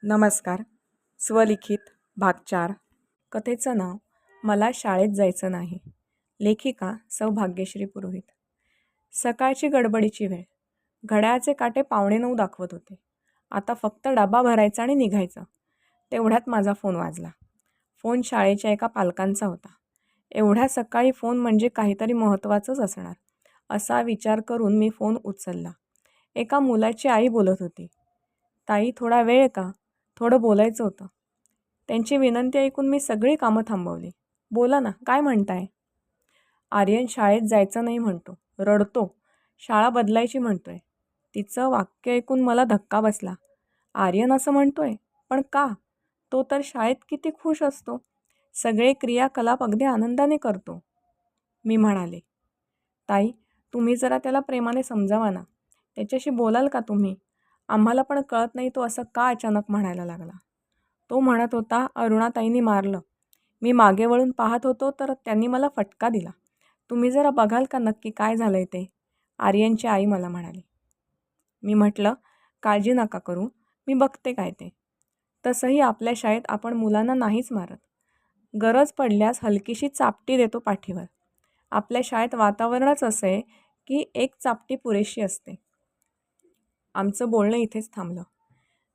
नमस्कार. स्वलिखित भाग 4. कथेचं नाव मला शाळेत जायचं नाही. लेखिका सौभाग्यश्री पुरोहित. सकाळची गडबडीची वेळ. घड्याळाचे काटे 8:45 दाखवत होते. आता फक्त डबा भरायचा आणि निघायचं. तेवढ्यात माझा फोन वाजला. फोन शाळेच्या एका पालकांचा होता. एवढ्या सकाळी फोन म्हणजे काहीतरी महत्त्वाचंच असणार असा विचार करून मी फोन उचलला. एका मुलाची आई बोलत होती. ताई, थोडा वेळ का? थोडं बोलायचं होतं. त्यांची विनंती ऐकून मी सगळी कामं थांबवली. बोला ना, काय म्हणताय? आर्यन शाळेत जायचं नाही म्हणतो. रडतो. शाळा बदलायची म्हणतोय. तिचं वाक्य ऐकून मला धक्का बसला. आर्यन असं म्हणतोय? पण का? तो तर शाळेत किती खुश असतो. सगळे क्रियाकलाप अगदी आनंदाने करतो. मी म्हणाले, ताई, तुम्ही जरा त्याला प्रेमाने समजावा ना. त्याच्याशी बोलाल का तुम्ही? आम्हाला पण कळत नाही तो असं का अचानक म्हणायला लागला. तो म्हणत होता, अरुणाताईंनी मारलं. मी मागे वळून पाहत होतो तर त्यांनी मला फटका दिला. तुम्ही जरा बघाल का नक्की काय झालंय ते? आर्यनची आई मला म्हणाली. मी म्हटलं, काळजी नका करू, मी बघते काय ते. तसंही आपल्या शाळेत आपण मुलांना नाहीच मारत. गरज पडल्यास हलकीशी चापटी देतो पाठीवर. आपल्या शाळेत वातावरणच असं आहे की एक चापटी पुरेशी असते. आमचं बोलणं इथेच थांबलं.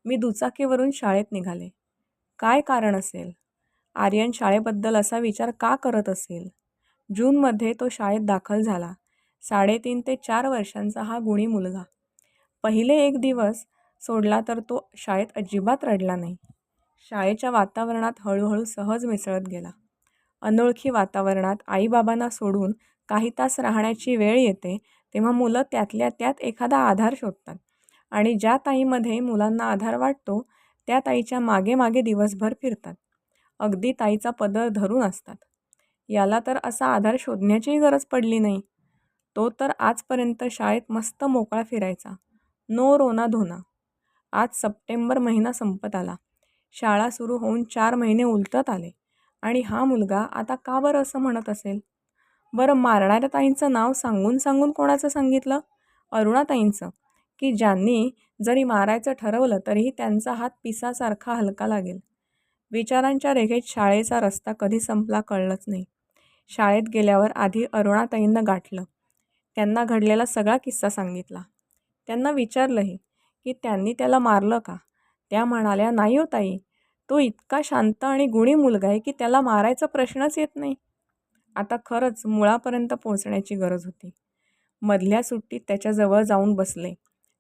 मी दुचाकीवरून शाळेत निघाले. काय कारण असेल? आर्यन शाळेबद्दल असा विचार का करत असेल? जूनमध्ये तो शाळेत दाखल झाला. 3.5 ते 4 वर्षांचा हा गुणी मुलगा. पहिले एक दिवस सोडला तर तो शाळेत अजिबात रडला नाही. शाळेच्या वातावरणात हळूहळू सहज मिसळत गेला. अनोळखी वातावरणात आईबाबांना सोडून काही तास राहण्याची वेळ येते तेव्हा मुलं त्यातल्या त्यात एखादा आधार शोधतात आणि ज्या ताईमध्ये मुलांना आधार वाटतो त्या ताईच्या मागे मागे दिवसभर फिरतात. अगदी ताईचा पदर धरून असतात. याला तर असा आधार शोधण्याचीही गरज पडली नाही. तो तर आजपर्यंत शाळेत मस्त मोकळा फिरायचा. नो रोना धोना. आज सप्टेंबर महिना संपत आला. शाळा सुरू होऊन 4 महिने उलटत आले आणि हा मुलगा आता का बरं असं म्हणत असेल? बरं, मारणाऱ्या ताईंचं नाव सांगून सांगून कोणाचं सांगितलं? अरुणाताईंचं, की ज्यांनी जरी मारायचं ठरवलं तरीही त्यांचा हात पिसासारखा हलका लागेल. विचारांच्या रेघेत शाळेचा रस्ता कधी संपला कळलंच नाही. शाळेत गेल्यावर आधी अरुणाताईंना गाठलं. त्यांना घडलेला सगळा किस्सा सांगितला. त्यांना विचारलंही की त्यांनी त्याला मारलं का? त्या म्हणाल्या, नाही हो ताई, तो इतका शांत आणि गुणी मुलगा आहे की त्याला मारायचा प्रश्नच येत नाही. आता खरंच मुळापर्यंत पोहोचण्याची गरज होती. मधल्या सुट्टीत त्याच्याजवळ जाऊन बसले.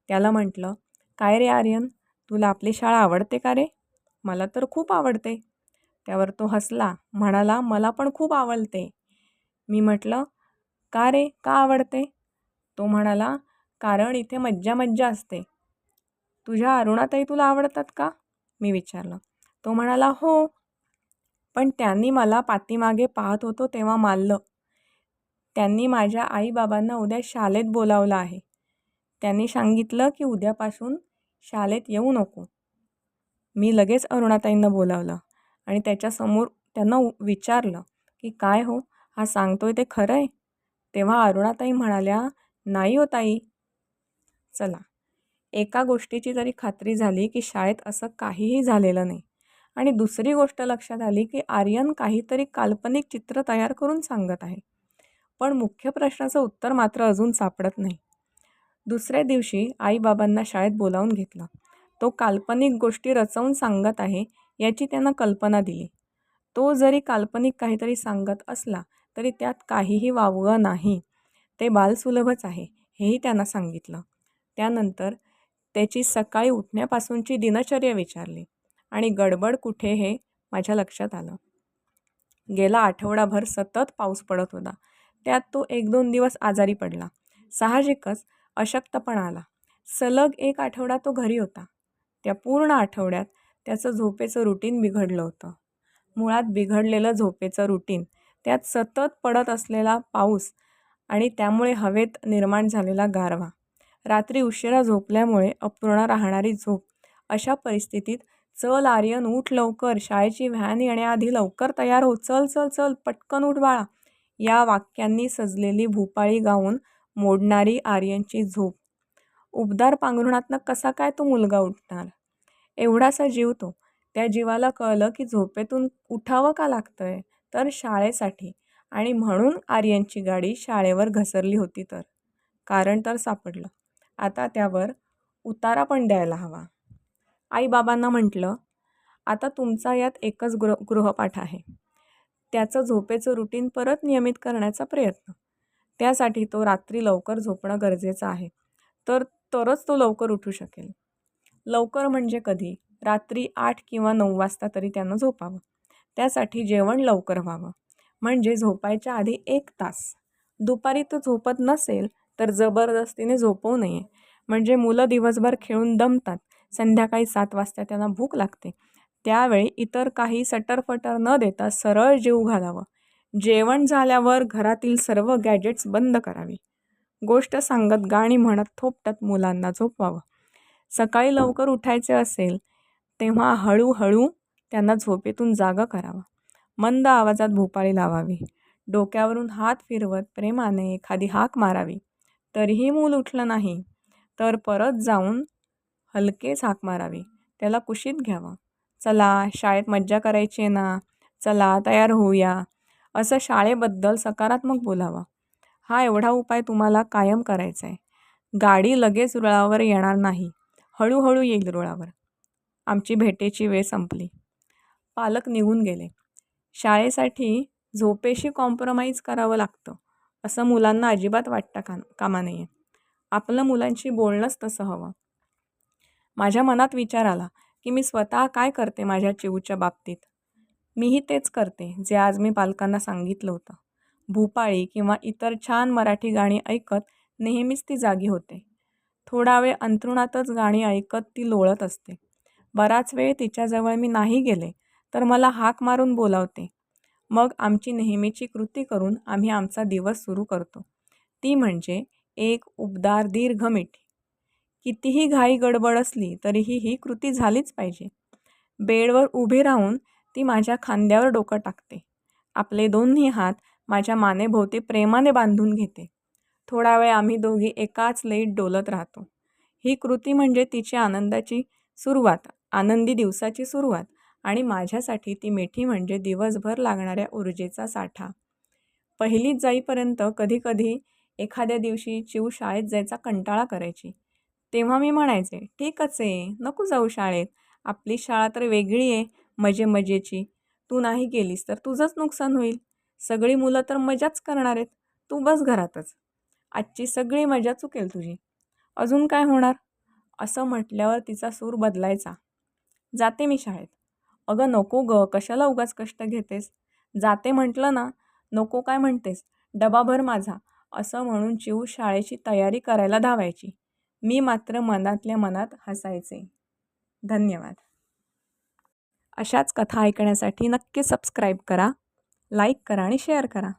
त्याला म्हटलं, काय रे आर्यन, तुला आपली शाळा आवडते का रे? मला तर खूप आवडते. त्यावर तो हसला, म्हणाला, मला पण खूप आवडते. मी म्हटलं, का रे, का आवडते? तो म्हणाला, कारण इथे मज्जा मज्जा असते. तुझ्या अरुणाताई तुला आवडतात का? मी विचारलं. तो म्हणाला, हो, पण त्यांनी मला पाठीमागे पाहत होतो तेव्हा मारलं. त्यांनी माझ्या आईबाबांना उद्या शाळेत बोलावलं आहे. त्यांनी सांगितलं की उद्यापासून शाळेत येऊ नको. मी लगेच अरुणाताईंना बोलावलं आणि त्याच्यासमोर त्यांना विचारलं की काय हो, हा सांगतोय ते खरं आहे? तेव्हा अरुणाताई म्हणाल्या, नाही हो ताई. चला, एका गोष्टीची तरी खात्री झाली की शाळेत असं काहीही झालेलं नाही. आणि दुसरी गोष्ट लक्षात आली की आर्यन काहीतरी काल्पनिक चित्र तयार करून सांगत आहे. पण मुख्य प्रश्नाचं उत्तर मात्र अजून सापडत नाही. दुसऱ्या दिवशी आईबाबांना शाळेत बोलावून घेतलं. तो काल्पनिक गोष्टी रचवून सांगत आहे याची त्यांना कल्पना दिली. तो जरी काल्पनिक काहीतरी सांगत असला तरी त्यात काहीही वावगं नाही. ते बालसुलभच आहे हेही त्यांना सांगितलं. त्यानंतर त्याची सकाळी उठण्यापासूनची दिनचर्या विचारली आणि गडबड कुठे हे माझ्या लक्षात आलं. गेला आठवडाभर सतत पाऊस पडत होता. त्यात तो 1-2 दिवस आजारी पडला. साहजिकच अशक्तपणा आला. सलग 1 आठवडा तो घरी होता. त्या पूर्ण आठवड्यात त्याचं झोपेचं रुटीन बिघडलं होतं. मुळात बिघडलेलं झोपेचं रुटीन, त्यात सतत पडत असलेला पाऊस आणि त्यामुळे हवेत निर्माण झालेला गारवा, रात्री उशिरा झोपल्यामुळे अपूर्ण राहणारी झोप. अशा परिस्थितीत चल आर्यन, उठ लवकर, शाळेची व्हॅन येण्याआधी लवकर तयार हो, चल चल चल, पटकन उठ बाळा, या वाक्यांनी सजलेली भूपाळी गाऊन मोडणारी आर्यनची झोप. उबदार पांघरुणातनं कसा काय तो मुलगा उठणार? एवढासा जीव तो. त्या जीवाला कळलं की झोपेतून उठावं का लागतंय, तर शाळेसाठी. आणि म्हणून आर्यनची गाडी शाळेवर घसरली होती तर. कारण तर सापडलं. आता त्यावर उतारा पण द्यायला हवा. आईबाबांना म्हटलं, आता तुमचा यात एकच गृहपाठ आहे. त्याचं झोपेचं रुटीन परत नियमित करण्याचा प्रयत्न. त्यासाठी तो रात्री लवकर झोपणं गरजेचं आहे. तरच तो लवकर उठू शकेल. लवकर म्हणजे कधी? रात्री 8 किंवा 9 वाजता तरी त्यानं झोपावं. त्यासाठी जेवण लवकर व्हावं. म्हणजे झोपायच्या आधी 1 तास. दुपारी तो झोपत नसेल तर जबरदस्तीने झोपवू नये. म्हणजे मुलं दिवसभर खेळून दमतात. संध्याकाळी 7 वाजता त्यांना भूक लागते. त्यावेळी इतर काही सटरफटर न देता सरळ जेवू घालावं. जेवण झाल्यावर घरातील सर्व गॅजेट्स बंद करावी. गोष्ट सांगत गाणी म्हणत थोपटत मुलांना झोपवावं. सकाळी लवकर उठायचे असेल तेव्हा हळूहळू त्यांना झोपेतून जागं करावं. मंद आवाजात भोपाळी लावावी. डोक्यावरून हात फिरवत प्रेमाने एखादी हाक मारावी. तरीही मूल उठलं नाही तर परत जाऊन हलकेच हाक मारावी. त्याला कुशीत घ्यावं. चला शाळेत मज्जा करायची आहे ना, चला तयार होऊया, असं शाळेबद्दल सकारात्मक बोलावं. हा एवढा उपाय तुम्हाला कायम करायचा आहे. गाडी लगेच रुळावर येणार नाही, हळूहळू येईल रुळावर. आमची भेटेची वेळ संपली. पालक निघून गेले. शाळेसाठी झोपेशी कॉम्प्रोमाइज करावं लागतं असं मुलांना अजिबात वाटता कामा नये. आपलं मुलांशी बोलणंच तसं हवं. माझ्या मनात विचार आला की मी स्वतः काय करते माझ्या चिऊच्या बाबतीत. मीही तेच करते जे आज मी पालकांना सांगितलं होतं. भूपाळी किंवा इतर छान मराठी गाणी ऐकत नेहमीच ती जागी होते. थोडा वेळ अंथरुणातच गाणी ऐकत ती लोळत असते. बराच वेळ तिच्याजवळ मी नाही गेले तर मला हाक मारून बोलावते. मग आमची नेहमीची कृती करून आम्ही आमचा दिवस सुरू करतो. ती म्हणजे एक उबदार दीर्घ मिठी. कितीही घाई गडबड असली तरीही ही कृती झालीच पाहिजे. बेडवर उभी राहून ती माझ्या खांद्यावर डोकं टाकते. आपले दोन्ही हात माझ्या मानेभोवती प्रेमाने बांधून घेते. थोडा वेळ आम्ही दोघी एकाच लयीत डोलत राहतो. ही कृती म्हणजे तिची आनंदी दिवसाची सुरुवात. आणि माझ्यासाठी ती मिठी म्हणजे दिवसभर लागणाऱ्या ऊर्जेचा साठा. पहिलीत जाईपर्यंत कधीकधी एखाद्या दिवशी चिऊ शाळेत जायचा कंटाळा करायची. तेव्हा मी म्हणायचे, ठीकच आहे, नको जाऊ शाळेत. आपली शाळा तर वेगळी आहे, मजेची. तू नाही गेलीस तर तुझंच नुकसान होईल. सगळी मुलं तर मजाच करणार आहेत. तू बस घरातच. आजची सगळी मजा चुकेल तुझी. अजून काय होणार? असं म्हटल्यावर तिचा सूर बदलायचा. जाते मी शाळेत. अगं नको गं, कशाला उगाच कष्ट घेतेस? जाते म्हटलं ना, नको काय म्हणतेस? डबा भर माझा, असं म्हणून चिऊ शाळेची तयारी करायला धावायची. मी मात्र मनातल्या मनात हसायचे. धन्यवाद. अशाच कथा ऐकण्यासाठी नक्की सबस्क्राईब करा, लाईक करा आणि शेअर करा.